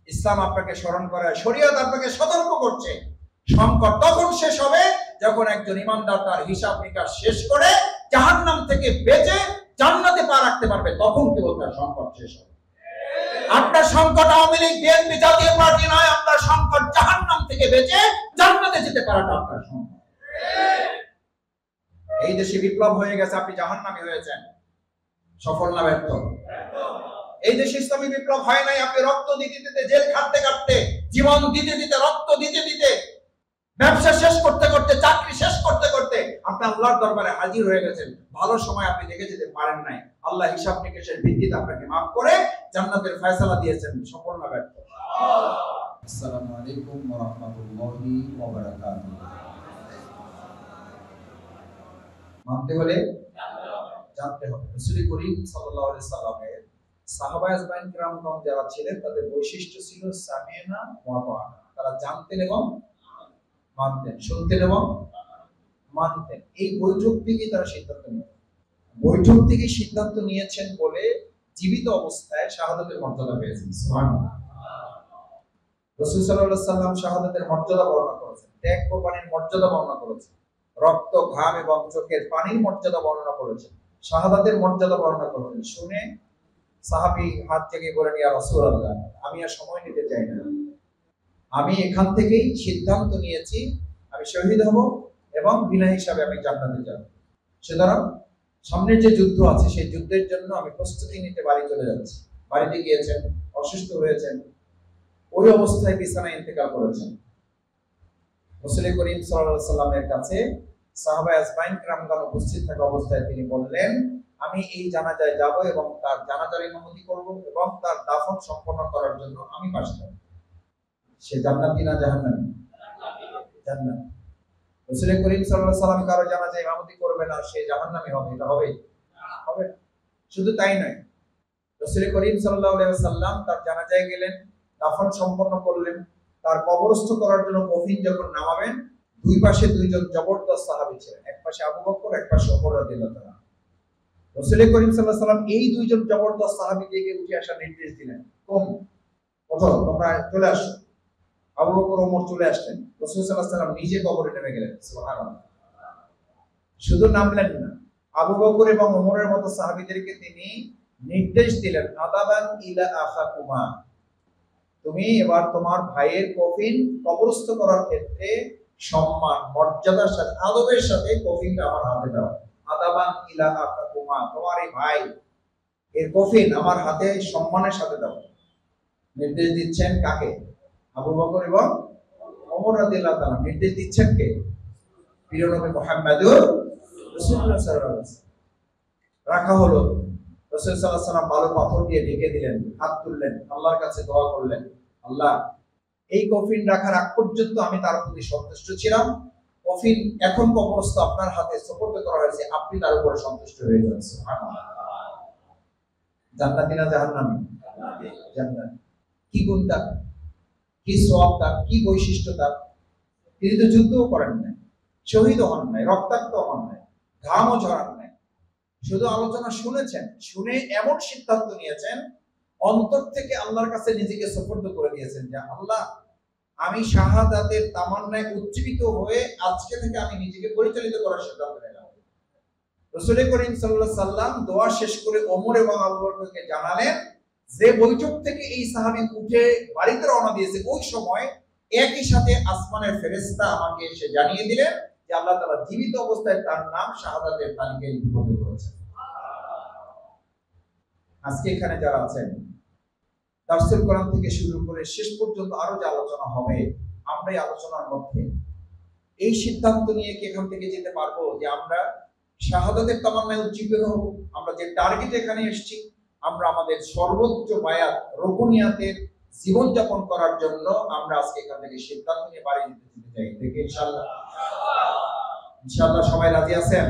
ইসলাম আপনাকে স্মরণ করে, শরীয়ত আপনাকে সতর্ক করছে। সংকট তখন শেষ হবে যখন একজন ইমানদার তার হিসাব নিকাশ শেষ করে জাহান্নাম থেকে বেঁচে জান্নাতে পা রাখতে পারবে, তখন কেবল তার সংকট শেষ হবে। আপনার সংকট আওয়ামী লীগ বিএনপি জাতীয় পার্টি নয়, আপনার সংকট জাহান্নাম থেকে বেঁচে জান্নাতে যেতে পারাটা আপনার সংকট। এই দেশে বিপ্লব হয়ে গেছে, আপনি জাহান্নামী হয়েছেন, সফল না ব্যর্থ? এই দেশে ইসলামী বিপ্লব হয় নাই, আপনি রক্ত দিতে দিতে, জেল খাটতে কাটতে, জীবন দিতে দিতে, রক্ত দিতে দিতে, ব্যবসা শেষ করতে করতে, চাকরি শেষ করতে করতে আপনি আল্লাহর দরবারে হাজির হয়ে গেছেন। ভালো সময় আপনি দেখে যেতে পারেন নাই, আল্লাহ হিসাব নিকেশের ভিত্তিতে আপনাকে মাফ করে জান্নাতের ফয়সালা দিয়েছেন, সফল না ব্যর্থ? আসসালামু আলাইকুম ওয়া রাহমাতুল্লাহি ওয়া বারাকাতুহু। মানতে হলে জানতে হবে। রাসূল করিম সাল্লাল্লাহু আলাইহি সাল্লামের সাহাবায়ে আজমাইন কিরামগণ যারা ছিলেন তাদের বৈশিষ্ট্য ছিল সামিনা ওয়া তাআনা। তারা জানতেন এবং মানতেন, শুনতেন এবং মানতেন। এই বৈঠক থেকে তারা সিদ্ধান্ত নিতেন। বৈঠক থেকে সিদ্ধান্ত নিয়েছেন বলে জীবিত অবস্থায় শাহাদাতের মর্যাদা পেয়েছেন। সুবহানাল্লাহ। রাসূল সাল্লাল্লাহু আলাইহি সাল্লাম শাহাদাতের মর্যাদা বর্ণনা করেছেন, ত্যাগ কোরবানির মর্যাদা বর্ণনা করেছেন, রক্ত ঘাম এবং চোখের পানির মর্যাদা বর্ণনা করেছেন, শাহাদাতের মর্যাদা বর্ণনা করেছেন। শুনে সাহাবী হাত জেগে বলেন, ইয়া রাসূলুল্লাহ, আমি আর সময় নিতে চাই না, আমি এখান থেকেই সিদ্ধান্ত নিয়েছি আমি শহীদ হব এবং বিনা হিসাবে আমি জান্নাতে যাব। সুতরাং সামনের যে যুদ্ধ আছে সেই যুদ্ধের জন্য আমি প্রস্তুতি নিতে বাড়ি চলে যাচ্ছি। বাড়িতে গিয়েছেন, অসুস্থ হয়েছেন, ওই অবস্থায় বিছানায় ইন্তেকাল করেছেন। রাসূল করিম সাল্লাল্লাহু আলাইহি সাল্লামের কাছে সাহাবায়ে আজমাইন কিরামগণ উপস্থিত থাকা অবস্থায় তিনি বললেন, আমি এই জানাজায় যাব এবং তার জানাজার ইমামতি করব এবং তার দাফন সম্পন্ন করার জন্য আমি পাশে থাকব। সে জান্নাতি না জাহান্নামী? জান্নাতি। রাসূল করিম সাল্লাল্লাহু আলাইহি সাল্লাম কারো জানাজায় ইমামতি করবে না, সে জাহান্নামী হবে, এটা হবে? হবে। শুধু তাই নয়, রাসূল করিম সাল্লাল্লাহু আলাইহি সাল্লাম তার জানাজায় গেলেন, দাফন সম্পন্ন করলেন, তার কবরস্থ করার জন্য কফিন যখন নামাবেন, দুই পাশে দুইজন জবরদস্ত সাহাবী ছিলেন, এক পাশে আবু বকর, এক পাশে ওমর রাদিয়াল্লাহু তাআলা। রাসূল করিম সাল্লাল্লাহু আলাইহি সাল্লাম এই দুইজন জবরদস্ত সাহাবীকে উঠে আসার নির্দেশ দিলেন, ওঠো, তোমরা চলে আসো। আবু বকর ওমর চলে আসলেন, রাসূল সাল্লাল্লাহু আলাইহি সাল্লাম নিজে কবরে নেমে গেলেন। সুবহানাল্লাহ। শুধু নামলেন না, আবু বকর এবং ওমরের মতো সাহাবীদেরকে তিনি নির্দেশ দিলেন, আদাবান ইলা আখাকুমা, তুমি এবার তোমার ভাইয়ের কফিন কবরস্থ করার ক্ষেত্রে সম্মান, মর্যাদার সাথে, আদবের সাথে কফিনটা আমার হাতে দাও। আদাবান ইলা আখাকুমা, তোমার এই ভাই এর কফিন আমার হাতে সম্মানের সাথে দাও। নির্দেশ দিচ্ছেন কাকে? আবু বকর এবং ওমর রাদিয়াল্লাহু তাআলা। নির্দেশ দিচ্ছেন কে? প্রিয় নবী মুহাম্মদুর রাসূলুল্লাহ সাল্লাল্লাহু আলাইহি ওয়াসাল্লাম। রাখা হলো। রাসূল সাল্লাল্লাহু আলাইহি ওয়াসাল্লাম ভালো পাথর দিয়ে ঢেকে দিলেন, হাত তুললেন, আল্লাহর কাছে দোয়া করলেন, আল্লাহ, এই কফিন রাখার আগ পর্যন্ত আমি তার প্রতি সন্তুষ্ট ছিলাম, কফিন এখন কবরস্থ আপনার হাতে সুপর্দ করা হয়েছে, আপনি তার উপরে সন্তুষ্ট হয়ে যান। সুবহানাল্লাহ। জান্নাতি না জাহান্নামী? জান্নাতি। কি গুণ তার, কি সওয়াব তার, কি বৈশিষ্ট্য তার? তিনি তো যুদ্ধও করেন নাই, শহীদও হন নাই, রক্তাক্ত হন নাই, ঘামও ঝরান নাই, শুধু আলোচনা শুনেছেন, শুনে এমন সিদ্ধান্ত নিয়েছেন, অন্তর থেকে আল্লাহর কাছে নিজেকে সুপর্দ করে দিয়েছেন যে আল্লাহ, আমি শাহাদাতের তামান্নায় উজ্জীবিত হয়ে আজকে থেকে আমি নিজেকে পরিচালিত করার সিদ্ধান্ত নিলাম। রাসূল করিম সাল্লাল্লাহু আলাইহি সাল্লাম দোয়া শেষ করে ওমর এবং আবু বকরকে জানালেন, যে বৈঠক থেকে এই সাহাবী উঠে বাড়িতে রওনা দিয়েছে, ওই সময় একই সাথে আসমানের ফেরেশতা আমাকে এসে জানিয়ে দিলেন যে আল্লাহ তাআলা জীবিত অবস্থায় তার নাম শাহাদাতের তালিকায় লিপিবদ্ধ করেছেন। আজকে এখানে যারা আছেন, তাফসীর কোরআন থেকে শুরু করে শেষ পর্যন্ত আরো যে আলোচনা হবে, আমরা এই আলোচনার মধ্যে এই সিদ্ধান্ত নিয়ে কি এখান থেকে যেতে পারবো যে আমরা শাহাদাতের তামান্নায় উজ্জীবিত হব? আমরা যে টার্গেট এখানে এসেছি, আমরা আমাদের সর্বোচ্চ বায়াত রুকুনিয়াতের জীবনযাপন করার জন্য আমরা আজকে এখান থেকে সিদ্ধান্ত নিয়ে বাড়ি যেতে চাই। দেখে ইনশাআল্লাহ, ইনশাআল্লাহ সবাই রাজি আছেন?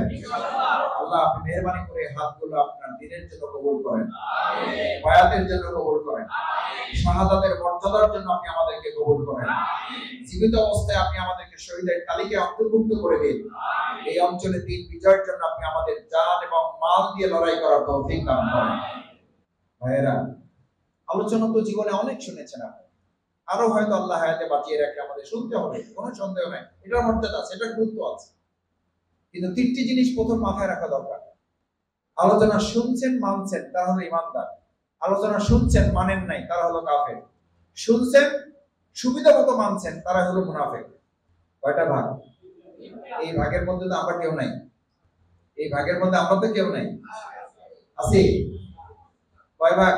আল্লাহ আপনি মেহেরবানি করে হাতগুলো আপনার দ্বীনের জন্য কবুল করেন, আমিন। বায়াতের জন্য কবুল করেন, আমিন। শাহাদাতের মর্যাদার জন্য আপনি আমাদেরকে কবুল করেন, আমিন। জীবিত অবস্থায় আপনি আমাদেরকে শহীদের তালিকায় অন্তর্ভুক্ত করে দিন, আমিন। এই অঞ্চলে দিন বিজয়ের জন্য আপনি আমাদের জান এবং মাল দিয়ে লড়াই করার তৌফিক দান করেন। ভাইয়েরা, আলোচনা তো জীবনে অনেক শুনেছেন আপনি, আরো হয়তো আল্লাহ হায়াতে বাঁচিয়ে রাখলে আমাদের শুনতে হবে, কোনো সন্দেহ নাই, এটার মর্যাদা আছে, এটার গুরুত্ব আছে। কিন্তু তিনটি জিনিস প্রথম মাথায় রাখা দরকার। আলোচনা শুনছেন মানছেন তারা হলো ইমানদার, আলোচনা শুনছেন মানেন নাই তারা হলো কাফের, শুনছেন সুবিধা মতো মানছেন তারা হলো মুনাফিক। কয়টা ভাগ? এই ভাগের মধ্যে তো আমরা কেউ নাই, এই ভাগের মধ্যে আমরা তো কেউ নাই, আছি। কয় ভাগ?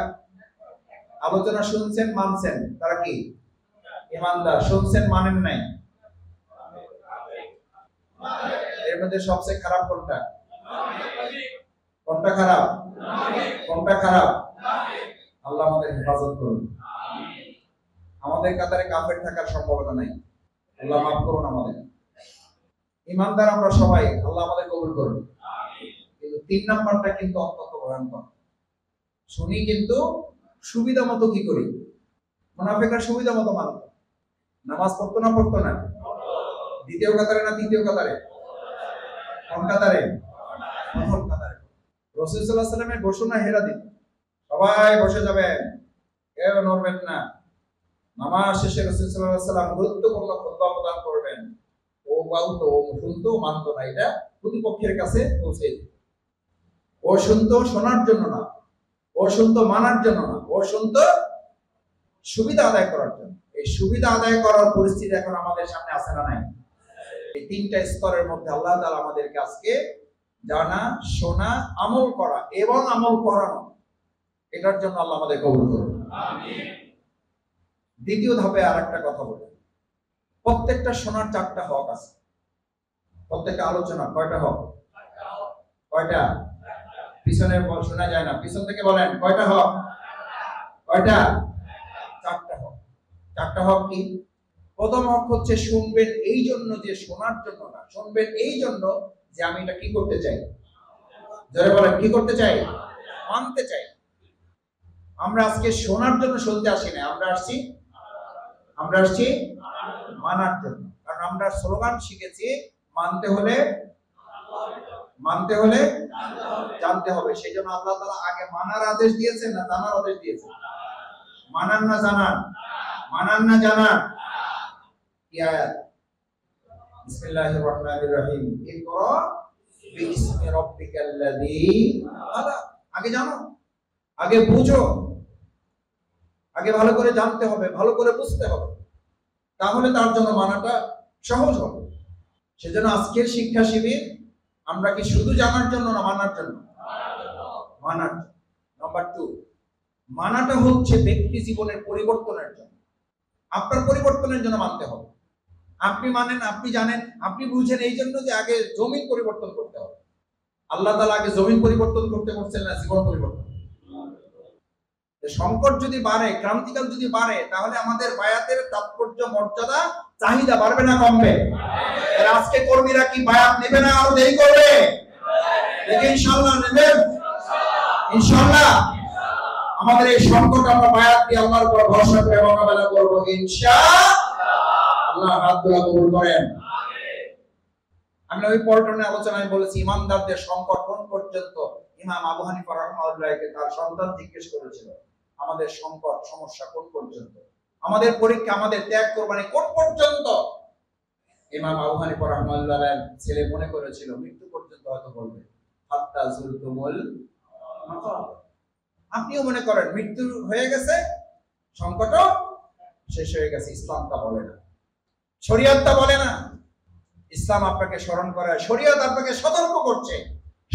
আলোচনা শুনছেন মানছেন তারা কি ইমানদার, শুনছেন মানেন নাই। এর মধ্যে সবচেয়ে খারাপ কোনটা? কোনটা খারাপ? কোনটা খারাপ? আল্লাহ আমাদের হেফাজত করুন। আমাদের কাতারে কাফের থাকার সম্ভাবনা নাই, আল্লাহ মাফ করুন আমাদের। ইমানদার আমরা সবাই, আল্লাহ আমাদের কবুল করুন। কিন্তু 3 নাম্বারটা কিন্তু অত্যন্ত ভয়ঙ্কর। শুনি কিন্তু সুবিধা মতো কি করি? মুনাফিকরা সুবিধা মতো মানত। নামাজ পড়তো না পড়তো না? দ্বিতীয় কাতারে না তৃতীয় কাতারে? কোন কাতারে? প্রথম কাতারে। রাসূল সাল্লাল্লাহু আলাইহি ওয়াসাল্লামের ঘোষণা হেরা দিন, সবাই বসে যাবেন, কেউ নড়বেন না। নামাজ শেষে রাসূল সাল্লাল্লাহু আলাইহি ওয়াসাল্লাম গুরুত্বপূর্ণ খুতবা প্রদান করবেন। ও বলতো, ও শুনতো, মানতো না, এটা প্রতিপক্ষের কাছে পৌঁছে দিত। ও শুনতো শোনার জন্য না, ও শুনতো মানার জন্য না, ও শুনতো সুবিধা আদায় করার জন্য। এই সুবিধা আদায় করার পরিস্থিতি এখন আমাদের সামনে আছে না নাই? এই 3টা স্তরের মধ্যে আল্লাহ তাআলা আমাদেরকে আজকে জানা, শোনা, আমল করা এবং আমল করানো, এটার জন্য আল্লাহ আমাদের কবুল করুন। আমিন। দ্বিতীয় ধাপে আরেকটা কথা বলি, প্রত্যেকটা শোনার 4টা হক আছে। প্রত্যেকটা আলোচনা কয়টা হক? কয়টা? পিছনে শোনা যায় না, পিছন থেকে বলেন কয়টা হক? কয়টা? 4টা হক। 4টা হক কি? প্রথম হক হচ্ছে শুনবেন এই জন্য যে শোনার জন্য না, শুনবেন এই জন্য যে আমি এটা কি করতে চাই। যারা বলেন কি করতে চাই? মানতে চাই। আমরা আজকে শোনার জন্য শুনতে আসি না, আমরা আসছি মানার জন্য। কারণ আমরা স্লোগান শিখেছি, মানতে হলে জানতে হবে। সেই জন্য আল্লাহ তাআলা আগে মানার আদেশ দিয়েছেন না জানার আদেশ দিয়েছেন? মানার না জানার? মানার না জানার? কি আয়াত? বিসমিল্লাহির রহমানির রহিম, ইকরা বিসমি রাব্বিকাল্লাযী খালাক। আগে জানো, আগে বুঝো, আগে ভালো করে জানতে হবে, ভালো করে বুঝতে হবে, তাহলে তার জন্য মানাটা সহজ হবে। সেজন্য আজকের শিক্ষা শিবির আমরা কি শুধু জানার জন্য না মানার জন্য? মানার। নাম্বার 2, মানাটা হচ্ছে ব্যক্তি জীবনের পরিবর্তনের জন্য। আপনার পরিবর্তনের জন্য মানতে হবে। আপনি মানেন, আপনি জানেন, আপনি বুঝেন এই জন্য যে আগে জমিন পরিবর্তন করতে হবে। আল্লাহ তাআলা আগে জমিন পরিবর্তন করতে বলছেন না জীবন পরিবর্তন? সংকট যদি বাড়ে, ক্রান্তিকাল যদি বাড়ে, তাহলে আমাদের বায়াতের তাৎপর্য, মর্যাদা, চাহিদা বাড়বে না কমবে? এর আজকে কর্মীরা কি বায়াত নেবে না আরো দেরি করবে? ইনশাআল্লাহ নেবেন, ইনশাআল্লাহ। আমাদের এই সংকট আমরা বায়াত দিয়ে আল্লাহর উপর ভরসা করে মোকাবেলা করব ইনশাআল্লাহ। হাত তোলা কবুল করেন। আমি ওই পল্টনে আলোচনায় বলেছি, ইমানদারদের সংকট কোন পর্যন্ত। ইমাম আবু হানিফা রাহমাতুল্লাহকে তার সন্তান জিজ্ঞেস করেছিল, আমাদের সংকট সমস্যা কোন পর্যন্ত, আমাদের পরীক্ষা, আমাদের ত্যাগ কোরবানি কোন পর্যন্ত? ইমাম আবু হানিফা রাহমাতুল্লাহর ছেলে মনে করেছিল মৃত্যু পর্যন্ত হয়তো বলবে, হাত্তা যুরতুমুল মাকাবর। আপনিও মনে করেন মৃত্যু হয়ে গেছে, সংকট শেষ হয়ে গেছে। ইসলাম তা বলে না, শরীয়ত তা বলে না। ইসলাম আপনাকে স্মরণ করায়, শরীয়ত আপনাকে সতর্ক করছে,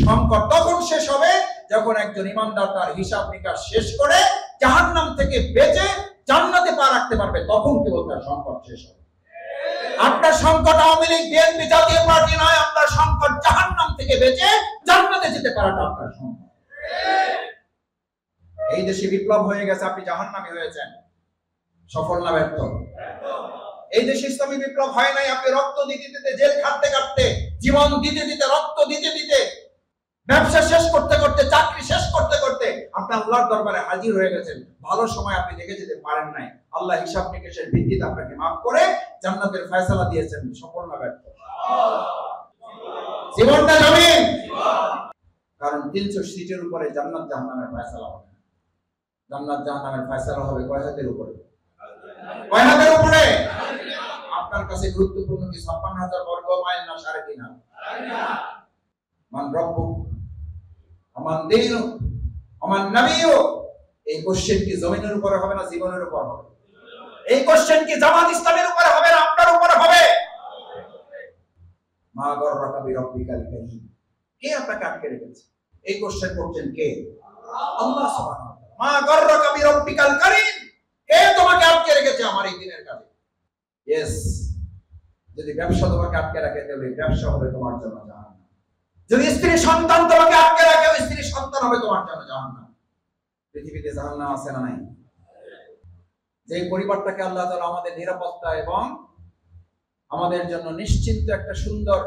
সংকট তখন শেষ হবে যখন একজন ইমানদার তার হিসাব নিকাশ শেষ করে জাহান্নাম থেকে বেঁচে জান্নাতে পা রাখতে পারবে, তখন কেবল তার সংকট শেষ হবে। আপনার সংকট আওয়ামী লীগ, বিএনপি, জাতীয় পার্টি নয়, আপনার সংকট জাহান্নাম থেকে বেঁচে জান্নাতে যেতে পারাটা আপনার সংকট। এই দেশে বিপ্লব হয়ে গেছে, আপনি জাহান্নামী হয়েছেন, সফল না ব্যর্থ? এই দেশে ইসলামী বিপ্লব হয় নাই, আপনি রক্ত দিতে দিতে, জেল খাটতে খাটতে, জীবন দিতে দিতে, রক্ত দিতে দিতে, ব্যবসা শেষ করতে করতে, চাকরি শেষ করতে করতে আপনি আল্লাহর দরবারে হাজির হয়ে গেছেন। ভালো সময় আপনি দেখে যেতে পারেন নাই, আল্লাহ হিসাব নিকেশের ভিত্তিতে আপনাকে মাফ করে জান্নাতের ফয়সালা দিয়েছেন, সফল না ব্যর্থ? জীবনটা জমিন। কারণ 300 সিটের উপরে জান্নাত জাহান্নামের ফয়সালা হবে। জান্নাত জাহান্নামের ফয়সালা হবে কয় হাতের উপরে? কয় হাতের উপরে? আপনার কাছে গুরুত্বপূর্ণ কি 56,000 বর্গ মাইল না 3.5? মান রব্বুক আমান দীনুক আমান নবিয়্যুক, এই কোশ্চেন কি জমিনের উপরে হবে না জীবনের উপর হবে? এই কোশ্চেন কি জামাত ইসলামের উপরে হবে না আপনার উপরে হবে? মা গররাকা বিরব্বিকাল কারীম, কে আপনাকে আটকে রেখেছে? এই কোশ্চেন করছেন কে? আল্লাহ সুবহানাহু ওয়া তাআলা। মা গররাকা বিরব্বিকাল কারীম, কে তোমাকে আটকে রেখেছে আমার এই দিনের কাজে? ইয়েস, যদি ব্যবসা তোমাকে আটকে রাখে তাহলে ব্যবসা হবে তোমার জন্য জাহান্নাম। যদি স্ত্রী সন্তান তোমাকে আটকে রাখে ওই স্ত্রী সন্তান হবে তোমার জন্য জাহান্নাম। পৃথিবীতে জাহান্নাম আছে না নাই? যে পরিবারটাকে আল্লাহ তাআলা আমাদের নিরাপত্তা এবং আমাদের জন্য নিশ্চিন্ত একটা সুন্দর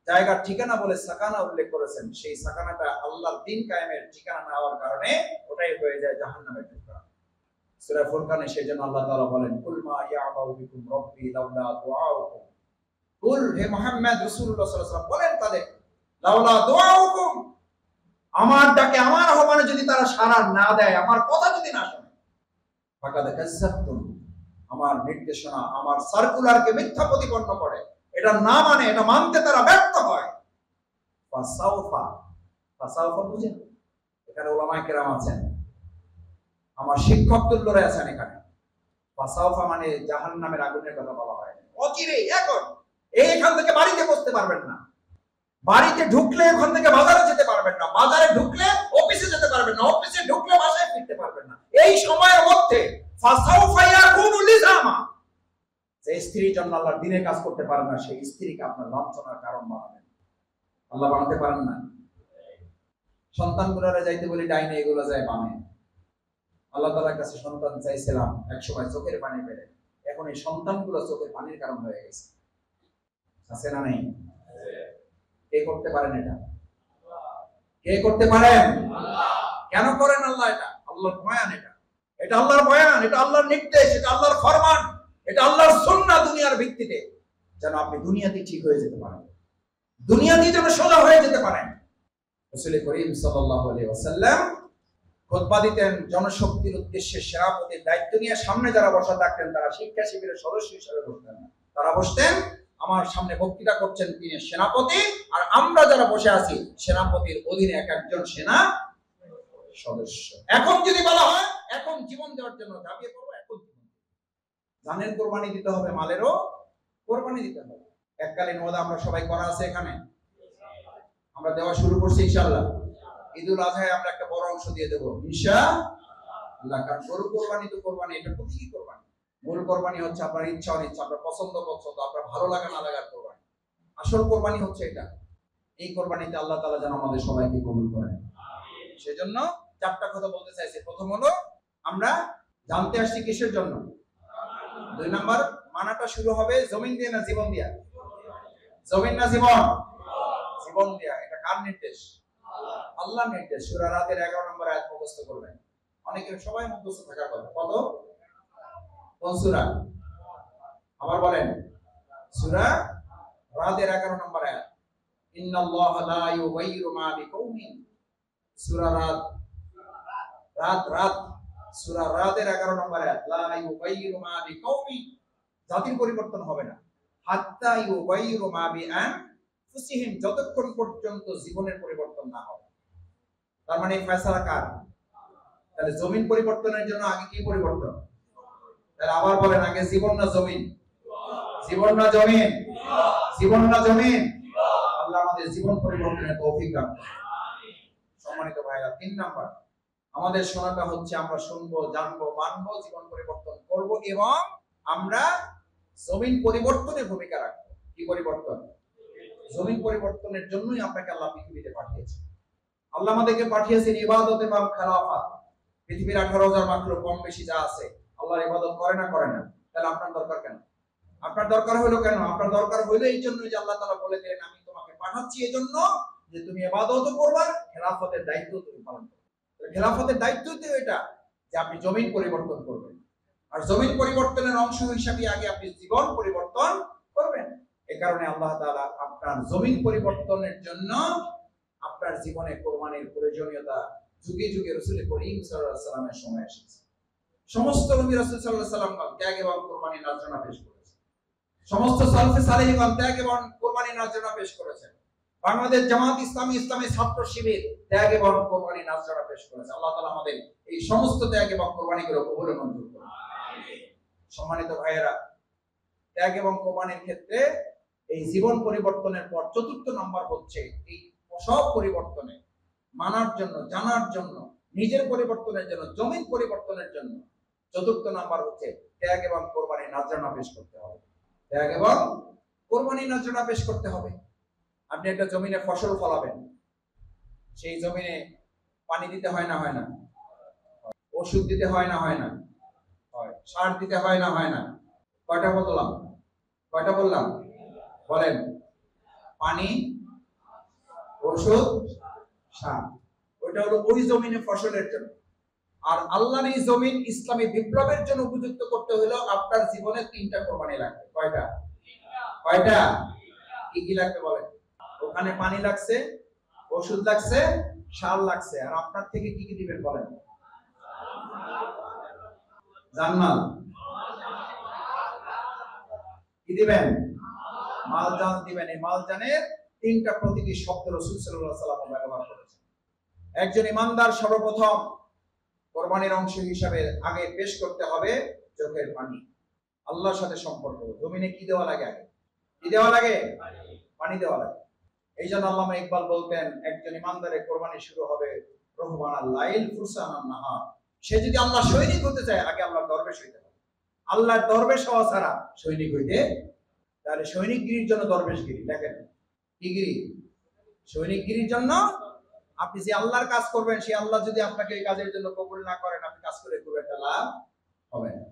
জায়গার ঠিকানা বলে সাকানা উল্লেখ করেছেন, সেই সাকানাটা আল্লাহর দ্বীন কায়েমের ঠিকানা না হওয়ার কারণে ওটাই হয়ে যায় জাহান্নামের ঠিকানা। সূরা ফুরকানে সেজন্য আল্লাহ তাআলা বলেন, কুল মা ইয়াবাউ বিকুম রাব্বি লাউলা দুআউকুম। কুল, হে মুহাম্মদ রাসূলুল্লাহ সাল্লাল্লাহু আলাইহি ওয়াসাল্লাম বলেন তাদের, লাউলা দুআউকুম, আমার ডাকে আমার আহ্বানে যদি তারা সাড়া না দেয়, আমার কথা যদি না শোনে, ফাকাদ কাযাবতুম, আমার নির্দেশনা আমার সার্কুলারকে মিথ্যা প্রতিপন্ন করে, এটা না মানে, এটা মানতে তারা ব্যর্থ হয়। ফাসাউফা, ফাসাউফা বুঝেন? এখানে উলামায়ে কেরাম আছেন, আমার শিক্ষক তুল্যরা আছেন এখানে। ফাসাউফা মানে জাহান্নামের আগুনের কথা বলা হয়। অচিরে এখন এইখান থেকে বাড়িতে বসতে পারবেন না, বাড়িতে ঢুকলে ওখান থেকে বাজারে যেতে পারবেন না, বাজারে ঢুকলে অফিসে যেতে পারবেন না, অফিসে ঢুকলে বাসায় ফিরতে পারবেন না। এই সময়ের মধ্যে ফাসাউফা ইয়াকুনু লিজামা, যে স্ত্রীর জন্য আল্লাহর দ্বীনে কাজ করতে পারেন না সেই স্ত্রীকে আপনার লাঞ্ছনার কারণ বানাবেন। আল্লাহ বানাতে পারেন না। সন্তানগুলোরে যাইতে বলি ডাইনে, এগুলো যায় বামে। আল্লাহ তাআলার কাছে সন্তান চাইছিলাম একসময় চোখের পানি ফেলে, এখন এই সন্তানগুলো চোখের পানির কারণ হয়ে গেছে। আছে না নাই? কে করতে পারেন এটা? কে করতে পারেন? কেন করেন আল্লাহ এটা? আল্লাহর বয়ান এটা, এটা আল্লাহর বয়ান, এটা আল্লাহর নির্দেশ, এটা আল্লাহর ফরমান, এটা আল্লাহর সুন্নাহ দুনিয়ার ভিত্তিতে, যেন আপনি দুনিয়াতে ঠিক হয়ে যেতে পারেন, দুনিয়াতে যেন সোজা হয়ে যেতে পারেন। রাসূল করিম সাল্লাল্লাহু আলাইহি ওয়াসাল্লাম খুতবা দিতেন জনশক্তির উদ্দেশ্যে, সেনাপতির দায়িত্ব নিয়ে সামনে যারা বসা থাকতেন তারা শিক্ষা শিবিরের সদস্য হিসেবে বসতেন না, তারা বসতেন আমার সামনে বক্তৃতা করছেন তিনি সেনাপতি, আর আমরা যারা বসে আছি সেনাপতির অধীনে এক একজন সেনা সদস্য। এখন যদি বলা হয় এখন জীবন দেওয়ার জন্য ঝাঁপিয়ে পড়বো, এখন জানের কোরবানি দিতে হবে, মালেরও কোরবানি দিতে হবে। এককালীন ওয়াদা আমরা সবাই করা আছে এখানে, আমরা দেওয়া শুরু করছি ইনশাআল্লাহ। ঈদুল আজহায় আমরা একটা বড় অংশ দিয়ে দেবো ইনশাআল্লাহ। কারণ গরু কোরবানি তো কোরবানি, এটা প্রতীকী কোরবানি। মূল কোরবানি হচ্ছে আপনার ইচ্ছা অনিচ্ছা, আপনার পছন্দ আপনার ভালো লাগা না লাগার কোরবানি। আসল কোরবানি হচ্ছে এটা। এই কোরবানিতে আল্লাহ তাআলা যেন আমাদের সবাইকে কবুল করেন। সেজন্য চারটা কথা বলতে চাইছি। প্রথম হলো আমরা জানতে আসছি কিসের জন্য? 2 নাম্বার, মানাটা শুরু হবে জমিন দিয়ে না জীবন দিয়া? জমিন না জীবন? জীবন দিয়া। এটা কার নির্দেশ? আল্লাহর নির্দেশ। সূরা রাতের 11 নম্বর আয়াত মুখস্থ করবেন। অনেকে সবাই মুখস্থ থাকার কথা। কত? কোন সূরা? আবার বলেন। সূরা রাতের 11 নম্বর আয়াত। ইন্নাল্লাহা লা ইউগাইয়িরু মা বিকাউমিন। সূরা রাত সূরা রাতের 11 নম্বর আয়াত। লা ইউগাইয়িরু মা বিকাউমিন, জাতির পরিবর্তন হবে না। হাত্তা ইউগাইয়িরু মা বিআনফুসিহিম, যতক্ষণ পর্যন্ত জীবনের পরিবর্তন না হবে। তার মানে এই ফয়সালা কার? তাহলে জমিন পরিবর্তনের জন্য আগে কি পরিবর্তন? তাহলে আবার বলেন, আগে জীবন না জমিন? জীবন না জমিন? জীবন না জমিন? আল্লাহ আমাদের জীবন পরিবর্তনের তৌফিক দান করুন। সম্মানিত ভাইরা, 3 নাম্বার আমাদের শোনাটা হচ্ছে আমরা শুনবো, জানবো, মানবো, জীবন পরিবর্তন করব এবং আমরা জমিন পরিবর্তনে ভূমিকা রাখবো। কি পরিবর্তন? জমিন পরিবর্তনের জন্যই আপনাকে আল্লাহ পৃথিবীতে পাঠিয়েছেন। আল্লাহ আমাদেরকে পাঠিয়েছেন ইবাদত এবং খেলাফত। পৃথিবীর 18,000 মাত্র কম বেশি যা আছে আল্লাহর ইবাদত করে না? তাহলে আপনার দরকার কেন? আপনার দরকার হলো কেন? আপনার দরকার হলো এই জন্য যে আল্লাহ তাআলা বলে দিলেন আমি তোমাকে পাঠাচ্ছি এই জন্য যে তুমি ইবাদত করবা, খেলাফতের দায়িত্ব তুমি পালন করবে। খেলাফতের দায়িত্ব তো এটা যে আপনি জমিন পরিবর্তন করবেন, আর জমিন পরিবর্তনের অংশ হিসেবে আগে আপনি জীবন পরিবর্তন করবেন। এই কারণে আল্লাহ তাআলা আপনার জমিন পরিবর্তনের জন্য আপনার জীবনে কোরবানির প্রয়োজনীয়তা যুগে যুগে রাসূল করিম সাল্লাল্লাহু আলাইহি ওয়াসাল্লামের সময় এসেছে। সমস্ত নবী রাসূল সাল্লাল্লাহু আলাইহি ওয়াসাল্লাম ত্যাগ এবং কুরবানির নজরানা পেশ করেছেন। সমস্ত সালফে সালেহগণ ত্যাগ এবং কুরবানির নজরানা পেশ করেছেন। বাংলাদেশ জামাত ইসলামী ইসলামী ছাত্র শিবির ত্যাগ এবং কুরবানির নজরানা পেশ করেছে। আল্লাহ তাআলা আমাদের এই সমস্ত ত্যাগ এবং কুরবানিগুলো কবুল মঞ্জুর করুন। সম্মানিত ভাইয়েরা, ত্যাগ এবং কুরবানির ক্ষেত্রে এই জীবন পরিবর্তনের পর চতুর্থ নাম্বার হচ্ছে এই সব পরিবর্তনে মানার জন্য, জানার জন্য, নিজের পরিবর্তনের জন্য, জমিন পরিবর্তনের জন্য চতুর্থ নাম্বার হচ্ছে ত্যাগ এবং কুরবানির নজরানা পেশ করতে হবে। ত্যাগ এবং কুরবানির নজরানা পেশ করতে হবে। আপনি একটা জমিনে ফসল ফলাবেন, সেই জমিনে পানি দিতে হয় না হয় না, ওষুধ দিতে হয় না হয় না, হয় সার দিতে হয় না হয় না। কয়টা বললাম? কয়টা বললাম? বলেন। পানি, ওষুধ, সার। ওইটা হলো ওই জমিনে ফসলের জন্য। আর আল্লাহর এই জমিন ইসলামী বিপ্লবের জন্য উপযুক্ত করতে হলো আপনার জীবনে তিনটা কোরবানি লাগবে। কয়টা? কয়টা? কি কি লাগবে বলেন? ওখানে পানি লাগছে, ওষুধ লাগছে, সার লাগছে। আর আপনার থেকে কি কি দিবেন বলেন? জানমাল কি দিবেন? মাল জান দিবেন। এই মাল জানের তিনটা প্রতীকী শব্দ রাসূল সাল্লাল্লাহু আলাইহি ওয়াসাল্লাম ব্যবহার করেছেন। একজন ইমানদার সর্বপ্রথম কোরবানির অংশ হিসাবে আগে পেশ করতে হবে চোখের পানি। আল্লাহর সাথে সম্পর্ক। জমিনে কি দেওয়া লাগে? আগে কি দেওয়া লাগে? পানি দেওয়া লাগে। এই জন্য আল্লামা ইকবাল বলতেন, একজন ইমানদারের কোরবানি শুরু হবে রহবানাল লাইল ফুরসানান নাহার। সে যদি আল্লাহ সৈনিক হতে চায়, আগে আল্লাহর দরবেশ হইতে হবে। আল্লাহর দরবেশ হওয়া ছাড়া সৈনিক হইতে, তাহলে সৈনিকগিরির জন্য দরবেশগিরি। দেখেন কি গিরি? সৈনিকগিরির জন্য আপনি যে আল্লাহর কাজ করবেন, সেই আল্লাহ যদি আপনাকে এই কাজের জন্য কবুল না করেন, আপনি কাজ করে খুব একটা লাভ হবে না।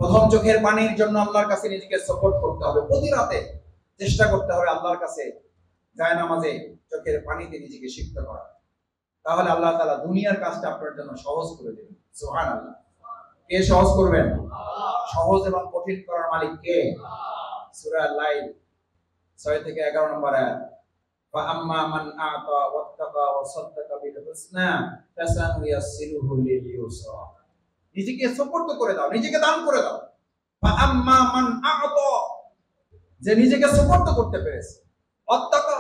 প্রথম চোখের পানির জন্য আল্লাহর কাছে নিজেকে সাপোর্ট করতে হবে। প্রতি রাতে চেষ্টা করতে হবে আল্লাহর কাছে জায়নামাজে চোখের পানিতে নিজেকে সিক্ত করা। তাহলে আল্লাহ তাআলা দুনিয়ার কাজটা আপনার জন্য সহজ করে দেবেন। সুবহানাল্লাহ। কে সহজ করবেন? সহজ এবং কঠিন করার মালিক কে? সূরা লাইল 6 থেকে 11 নম্বর আয়াত। فَأَمَّا مَنْ أَعْطَى وَاتَّقَى وَصَدَّقَ بِالْحُسْنَى فَسَنُيَسِّرُهُ لِلْيُسْرَى। নিজেকে সুপর্দ করে দাও, নিজেকে দান করে দাও। فَأَمَّا مَنْ أَعْطَى, যে নিজেকে সুপর্দ করতে পেরেছে, ওয়াত্তাকা,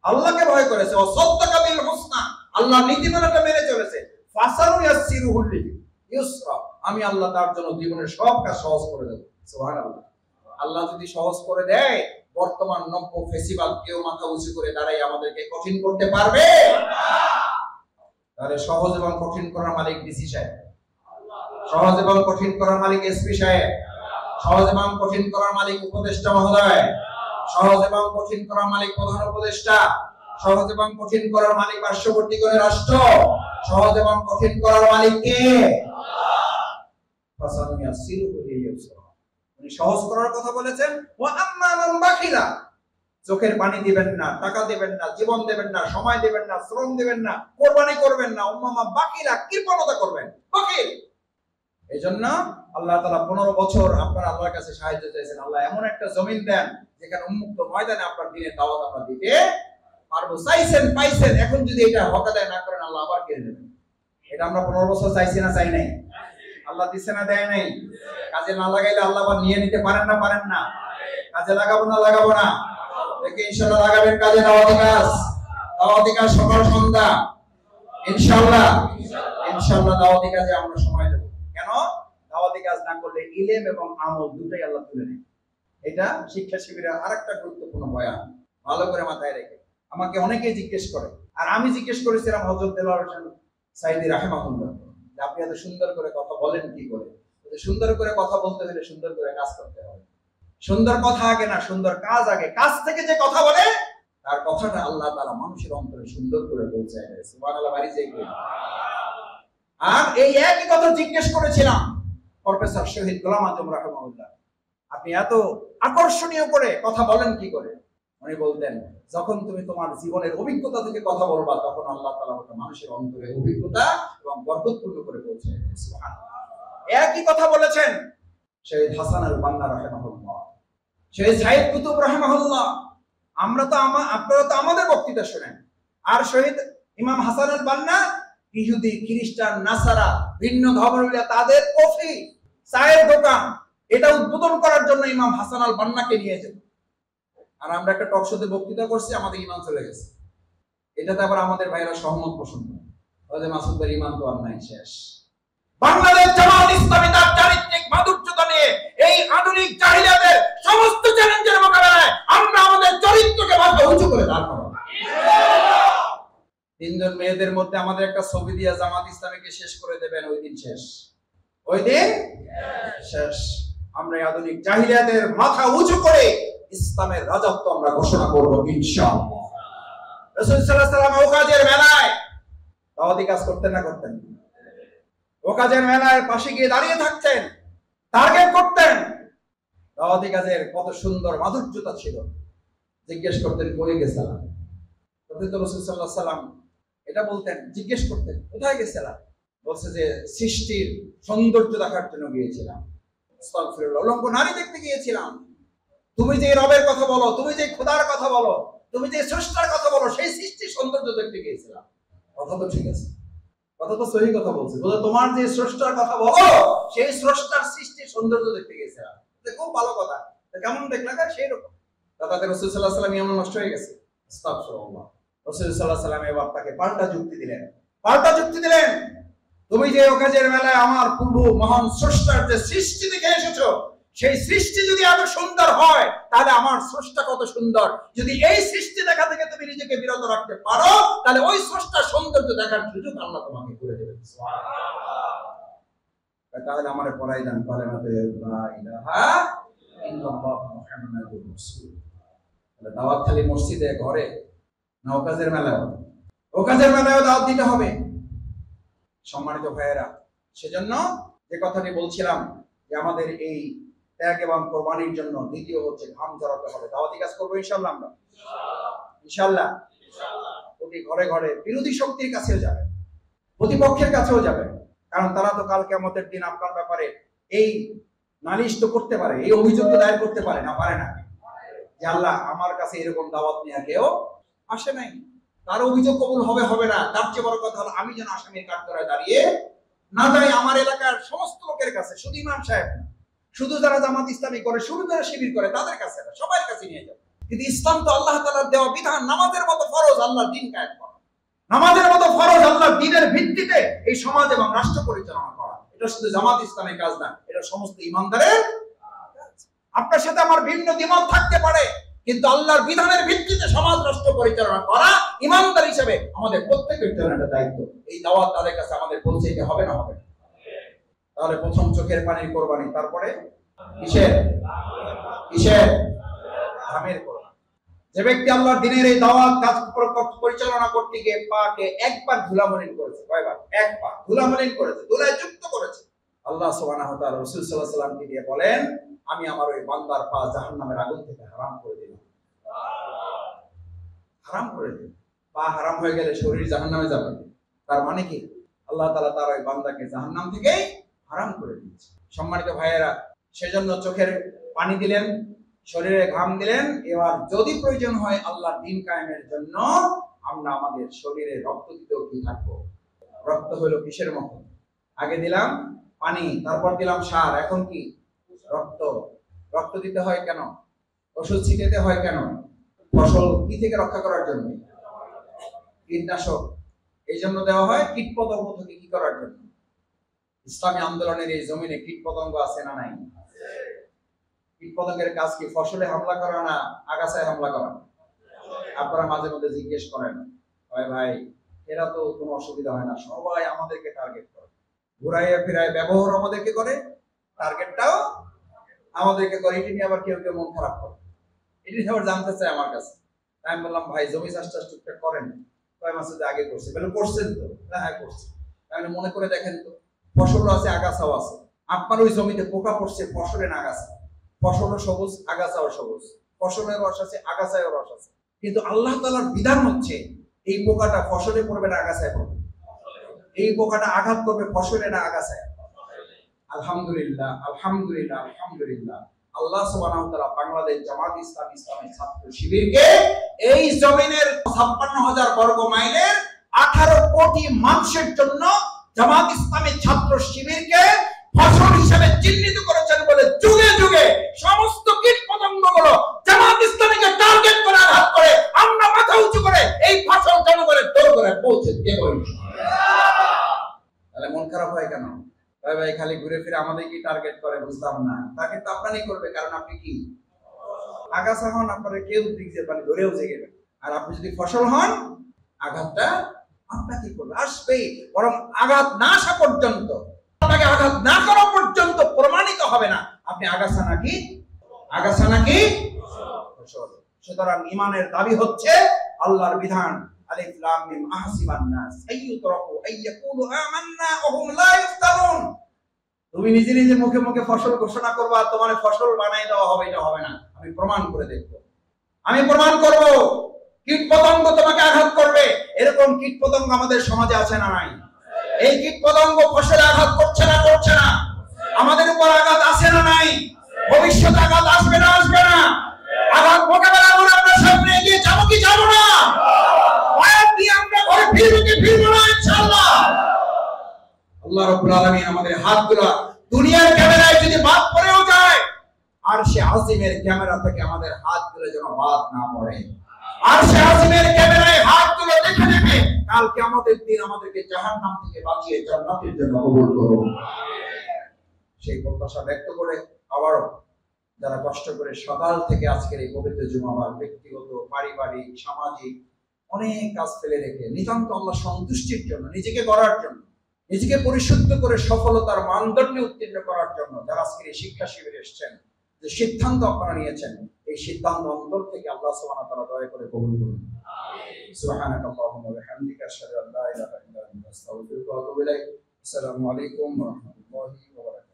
আল্লাহকে ভয় করেছে, ওয়াসাদ্দাকা বিল হুসনা, আল্লাহর নীতিমালাটা মেনে চলেছে, ফাসানুয়াসসিরুহু লিল-ইউসরা, আমি আল্লাহ তার জন্য জীবনের সব কাজ সহজ করে দেব। সুবহানাল্লাহ। আল্লাহ যদি সহজ করে দেয়, বর্তমান নব্য ফেসিবাদ কেউ মাথা উঁচু করে দাঁড়াই আমাদেরকে কঠিন করতে পারবে না। তাহলে সহজ এবং কঠিন করার মালিক ডিসি সাহেব, সহজ এবং কঠিন করার মালিক এসপি সাহেব, সহজ এবং কঠিন করার মালিক উপদেষ্টা মহোদয়, সহজ এবং কঠিন করার মালিক প্রধান উপদেষ্টা, সহজ এবং কঠিন করার মালিক পার্শ্ববর্তী করে রাষ্ট্র, সহজ এবং কঠিন করার মালিক কে? ফাসানুয়াসসিরুহু লিল-ইউসরা। উনি সহজ করার কথা বলেছেন। ওয়া আম্মা মান বাখিলা, চোখের পানি দিবেন না, টাকা দিবেন না, জীবন দিবেন না, সময় দিবেন না, শ্রম দিবেন না, কোরবানি করবেন না, উম্মামা বাকিলা, কৃপণতা করবেন, বাকিল। এইজন্য আল্লাহ তাআলা 15 বছর আপনার আল্লাহর কাছে সাহায্য চাইছেন। আল্লাহ এমন একটা জমিন দেন যেখানে উন্মুক্ত ময়দানে আপনার দ্বীনের দাওয়াত আমরা দিতে পারবো। চাইছেন, পাইছেন। এখন যদি এটা হক আদায় না করেন, আল্লাহ আবার কেড়ে নেবেন। এটা আমরা 15 বছর চাইছি না চাই নাই? আল্লাহ দিছে না দেয় নাই? কাজে না লাগাইলে আল্লাহ আবার নিয়ে নিতে পারেন না? পারেন না? কাজে লাগাবো না লাগাবো না? দেখে ইনশাআল্লাহ লাগাবেন কাজে। দাওয়াতি কাজ, দাওয়াতি কাজ সকাল সন্ধ্যা ইনশাআল্লাহ, ইনশাআল্লাহ দাওয়াতি কাজে আমরা সময় দেব। কেন? দাওয়াতি কাজ না করলে ইলম এবং আমল দুটোই আল্লাহ তুলে নেয়। এটা শিক্ষা শিবিরের আরেকটা গুরুত্বপূর্ণ বয়ান, ভালো করে মাথায় রেখে। আমাকে অনেকেই জিজ্ঞেস করে, আর আমি জিজ্ঞেস করেছিলাম হযরত দেলোয়ার হোসেন সাইদি রাহিমাহুল্লাহ, আপনি এত সুন্দর করে কথা বলেন কি করে? সুন্দর করে কথা বলতে হলে সুন্দর করে কাজ করতে হবে। সুন্দর কথা আগে না, সুন্দর কাজ আগে। কাজ থেকে যে কথা বলে, তার কথাটা আল্লাহ তাআলা মানুষের অন্তরে সুন্দর করে পৌঁছায় দেয়। সুবহানাল্লাহ। বাড়ি যাই। আর এই একই কথা জিজ্ঞেস করেছিলাম প্রফেসর শহীদ গোলাম আজম রাহিমাহুল্লাহ, আপনি এত আকর্ষণীয় করে কথা বলেন কি করে? উনি বলতেন, যখন তুমি তোমার জীবনের অভিজ্ঞতা থেকে কথা বলবা, তখন আল্লাহ তাআলা ওটা মানুষের অন্তরে অভিজ্ঞতা এবং বরকতপূর্ণ করে পৌঁছায় দেয়। সুবহানাল্লাহ। একই কথা বলেছেন শহীদ হাসান আল বান্না রাহিমাহুল্লাহ, শহীদ সাইদ কুতুব রাহিমাহুল্লাহ। আপনারা তো আমাদের বক্তৃতা শুনেন। আর শহীদ ইমাম হাসান আল বান্না ইহুদি, খ্রিস্টান, নাসারা, ভিন্ন ধর্মাবলম্বী তাদের কফি, চায়ের দোকান এটা উদ্বোধন করার জন্য ইমাম হাসান আল বান্নাকে নিয়ে যেত। আর আমরা একটা টক শোতে বক্তৃতা করছি, আমাদের ইমান চলে গেছে। এটাতে আবার আমাদের ভাইরা সহমত পোষণ করে, ওদের মাসুদ ভাই ইমান তো আর নাই, শেষ। বাংলাদেশ জামাত ইসলামী তার চারিত্রিক মাধুর্যতা নিয়ে এই আধুনিক জাহিলিয়াতের সমস্ত চ্যালেঞ্জের মোকাবেলায় আমরা আমাদের চরিত্রকে মাথা উঁচু করে দাঁড় করাবো। তিনজন মেয়েদের মধ্যে আমাদের একটা ছবি দিয়ে জামাত ইসলামীকে শেষ করে দেবেন, ওই দিন শেষ, ওই দিন শেষ। আমরা এই আধুনিক জাহিলিয়াতের মাথা উঁচু করে ইসলামের রাজত্ব আমরা ঘোষণা করব ইনশাআল্লাহ। রাসূল সাল্লাল্লাহু আলাইহি ওয়াসাল্লাম ওকাজের মেলায় দাওয়াতি কাজ করতেন না করতেন? ওকাজের মেলায় পাশে গিয়ে দাঁড়িয়ে থাকতেন, টার্গেট করতেন। দাওয়াতি কাজের কত সুন্দর মাধুর্যতা ছিল। জিজ্ঞেস করতেন কই গেছিলাম, রাসূল সাল্লাল্লাহু আলাইহি ওয়াসাল্লাম এটা বলতেন, জিজ্ঞেস করতেন কোথায় গেছিলাম, বলছে যে সৃষ্টির সৌন্দর্য দেখার জন্য গিয়েছিলাম, আস্তাগফিরুল্লাহ, উলঙ্গ নারী দেখতে গিয়েছিলাম। তুমি যে রবের কথা বলো, তুমি যে খোদার কথা বলো, তুমি যে স্রষ্টার কথা বলো, সেই সৃষ্টির সৌন্দর্য দেখতে গিয়েছিলাম। কথা তো ঠিক আছে, কথা তো সহি কথা বলছে, বলে তোমার যে স্রষ্টার কথা বলো, সেই স্রষ্টার সৃষ্টির সৌন্দর্য দেখতে গিয়েছিলাম। খুব ভালো কথা, কেমন দেখলা সেই রকম। তাতে রাসূল সাল্লাল্লাহু আলাইহি ওয়াসাল্লাম এমন নষ্ট হয়ে গেছে। আস্তাগফিরুল্লাহ। রাসূল সাল্লাল্লাহু আলাইহি ওয়াসাল্লাম এবার তাকে পাল্টা যুক্তি দিলেন, তুমি যে ওকাজের মেলায় আমার পূর্ব মহান স্রষ্টার যে সৃষ্টি দেখে এসেছো, সেই সৃষ্টি যদি এত সুন্দর হয়, তাহলে আমার স্রষ্টা কত সুন্দর। যদি এই সৃষ্টি দেখা থেকে তুমি নিজেকে বিরত রাখতে পারো, তাহলে ওই স্রষ্টার সৌন্দর্য দেখার সুযোগ আল্লাহ তোমাকে করে দেবেন। সুবহানাল্লাহ। তাহলে আমারে পড়াই দেন কালেমাতে লা ইলাহা ইল্লাল্লাহ মুহাম্মাদুর রাসূল। তাহলে দাওয়াত খালি মসজিদে, ঘরে না, ওকাজের মেলায়? ওকাজের মেলায়ও দাওয়াত দিতে হবে। সম্মানিত ভাইয়েরা, সেজন্য যে কথাটি বলছিলাম যে আমাদের এই ত্যাগ এবং কোরবানির জন্য দ্বিতীয় হচ্ছে ঘাম ঝরাতে হবে। দাওয়াতি কাজ করবো ইনশাআল্লাহ আমরা, ইনশাআল্লাহ। প্রতি ঘরে ঘরে বিরোধী শক্তির কাছেও যাবে, প্রতিপক্ষের কাছেও যাবে, কারণ তারা তো কাল কিয়ামতের দিন আপনার ব্যাপারে এই নালিশ তো করতে পারে, এই অভিযোগ তো দায়ের করতে পারে না, পারে না? যে আল্লাহ আমার কাছে এরকম দাওয়াত নিয়ে কেউ আসে নাই, তার অভিযোগ কবুল হবে না। তার চেয়ে বড় কথা হলো আমি যেন আসামির কাঠগড়ায় দাঁড়িয়ে না যাই আমার এলাকার সমস্ত লোকের কাছে, শুধু ইমাম সাহেব না, শুধু যারা জামাত ইসলামী করে, শুধু যারা শিবির করে তাদের কাছে না, সবার কাছে নিয়ে যাবে। কিন্তু ইসলাম তো আল্লাহ তাআলার দেওয়া বিধান, নামাজের মতো ফরজ আল্লাহর দ্বীন কায়েম করা, নামাজের মতো ফরজ আল্লাহর দ্বীনের ভিত্তিতে এই সমাজ এবং রাষ্ট্র পরিচালনা করা। এটা শুধু জামাত ইসলামের কাজ না, এটা সমস্ত ইমানদারের কাজ। আপনার সাথে আমার ভিন্ন দ্বিমত থাকতে পারে, কিন্তু আল্লাহর বিধানের ভিত্তিতে সমাজ রাষ্ট্র পরিচালনা করা ইমানদার হিসেবে আমাদের প্রত্যেকের জন্য একটা দায়িত্ব। এই দাওয়াত তাদের কাছে আমাদের পৌঁছাইতে হবে না, হবে না? তাহলে প্রথম চোখের পানির কোরবানি, তারপরে কিসের ঘামের কোরবানি। যে ব্যক্তি আল্লাহর দ্বীনের এই দাওয়াত কাজ পরিচালনা করতে গিয়ে পাকে একবার ধুলামলিন করেছে, কয়বার? একবার ধুলামলিন করেছে, ধুলায় যুক্ত করেছে, আল্লাহ সুবহানাহু ওয়া তাআলা রাসূল সাল্লাল্লাহু আলাইহি ওয়াসাল্লামকে দিয়ে বলেন, আমি আমার ওই বান্দার পা জাহান্নামের আগুন থেকে হারাম করে দিলাম। হারাম করে দিলাম। পা হারাম হয়ে গেলে শরীর জাহান্নামে যাবে, তার মানে কি? আল্লাহ তাআলা তার ওই বান্দাকে জাহান্নাম থেকে হারাম করে দিয়েছে। সম্মানিত ভাইয়েরা, সেজন্য চোখের পানি দিলেন, শরীরে ঘাম দিলেন। এবার যদি প্রয়োজন হয় আল্লাহর দ্বীন কায়েমের জন্য আমরা আমাদের শরীরে রক্ত দিতেও কি থাকবো। রক্ত হলো কিসের মতো? আগে দিলাম পানি, তারপর দিলাম সার, এখন কি? রক্ত। রক্ত দিতে হয় কেন? ওষুধ ছিটাতে হয় কেন? ফসল কি থেকে রক্ষা করার জন্য? কীটনাশক। এই জন্য দেওয়া হয় কীটপতঙ্গ থেকে কি করার জন্য? ইসলামী আন্দোলনের এই জমিনে কীটপতঙ্গ আছে না নাই? কীটপতঙ্গের কাজ কি? ফসলে হামলা করা না আগাছায় হামলা করা? আপনারা মাঝে মধ্যে জিজ্ঞেস করেন, ভাই এরা তো কোনো অসুবিধা হয় না, সবাই আমাদেরকে টার্গেট করে, ঘুরাইয়া ফিরায় ব্যবহার আমাদেরকে করে, টার্গেটটাও আমাদেরকে করে। এটি নিয়ে আবার কেউ কেউ মন খারাপ করে, এটি আবার জানতে চায় আমার কাছে। আমি বললাম, ভাই জমি চাষটা টুকটাক করেন? কয় মাসে যে আগে করছে। বলে করছেন তো? হ্যাঁ করছে। তাহলে মনে করে দেখেন তো, ফসলও আছে আগাছাও আছে। আপনার ওই জমিতে পোকা পড়ছে, ফসলে না আগাছা, ফসলও সবুজ আগাছাও সবুজ, ফসলের রস আছে আগাছায় রস আছে। কিন্তু আল্লাহ তাআলার বিধান হচ্ছে এই পোকাটা ফসলে পড়বে না আগাছায় পড়বে, এই পোকাটা আঘাত করবে ফসলে না আগাছায়। আলহামদুলিল্লাহ, আলহামদুলিল্লাহ, আলহামদুলিল্লাহ। আল্লাহ সুবহানাহু ওয়া তাআলা বাংলাদেশ জামাত ইসলামী ইসলামী ছাত্র শিবিরকে এই জমিনের ৫৬,০০০ বর্গ মাইলের 18 কোটি মানুষের জন্য জামাত ইসলামী ছাত্র শিবিরকে ফসল হিসেবে চিহ্নিত করেছেন বলে যুগে যুগে সমস্ত কীট পতঙ্গগুলো জামাত ইসলামীকে টার্গেট করে আঘাত করে আমরা মাথা উঁচু করে এই ফসল জনগণের দরবারে পৌঁছে দেব ইনশাআল্লাহ। তাহলে মন খারাপ হয় কেন? ভাই ভাই খালি ঘুরে ফিরে আমাদের কি টার্গেট করে বুঝলাম না। তাকে তো আপনারই করবে, কারণ আপনি কি আগাছা হন, আপনারা কেউ দিক যে মানে ধরেও জেগে যাবেন। আর আপনি যদি ফসল হন আঘাতটা আপনাকে করবে, আসবেই। বরং আঘাত না আসা পর্যন্ত, আপনাকে আঘাত না করা পর্যন্ত প্রমাণিত হবে না আপনি আগাছা নাকি ফসল। সুতরাং ঈমানের দাবি হচ্ছে আল্লাহর বিধান, আলিফ লাম মিম আহসিবান নাস আইয়ুতরাকু আইয়াকুলু আমান্না ওয়া হুম লা ইফতানুন। তুমি নিজে নিজে মুখে মুখে ফসল ঘোষণা করবা, তোমার ফসল বানাই দেওয়া হবে, এটা হবে না। আমি প্রমাণ করে দেখব, আমি প্রমাণ করব। কীট পতঙ্গ তোমাকে আঘাত করবে, এরকম কীট পতঙ্গ আমাদের সমাজে আছে না নাই? এই কীট পতঙ্গ ফসলে আঘাত করছে না আমাদের উপর আঘাত আছে না নাই? ভবিষ্যতে আঘাত আসবে না আঘাত মোকাবেলা করে আমরা সামনে এগিয়ে যাবো কি যাবো না? আমরা ঘরে ফিরবো না ইনশাআল্লাহ। আল্লাহ রাব্বুল আলামিন আমাদের হাতগুলো দুনিয়ার ক্যামেরায় যদি বাদ পড়েও যায়, আর সে আজিমের ক্যামেরা থেকে আমাদের হাতগুলো যেন বাদ না পড়ে। আর সে আজিমের ক্যামেরায় হাতগুলো দেখে দেখে কাল কিয়ামতের দিন আমাদেরকে জাহান্নাম থেকে বাঁচিয়ে জান্নাতের জন্য কবুল করুন। সেই প্রত্যাশা ব্যক্ত করে আবারও যারা কষ্ট করে সকাল থেকে আজকের এই পবিত্র জুমাবার ব্যক্তিগত, পারিবারিক, সামাজিক অনেক কাজ ফেলে রেখে নিতান্ত আল্লাহ সন্তুষ্টির জন্য, নিজেকে গড়ার জন্য, নিজেকে পরিশুদ্ধ করে সফলতার মানদণ্ডে উত্তীর্ণ করার জন্য যারা আজকের এই শিক্ষা শিবিরে এসেছেন, যে সিদ্ধান্ত আপনারা নিয়েছেন, এই সিদ্ধান্ত অন্তর থেকে আল্লাহ সুবহানাহু ওয়া তাআলা দয়া করে কবুল করুন। আমিন। সুবহানাকাল্লাহুম্মা ওয়া বিহামদিকা আশহাদু আল্লা ইলাহা ইল্লা আনতা আস্তাগফিরুকা ওয়া আতুবু ইলাইক। আসসালামু আলাইকুম ওয়া রাহমাতুল্লাহি ওয়া বারাকাতুহু।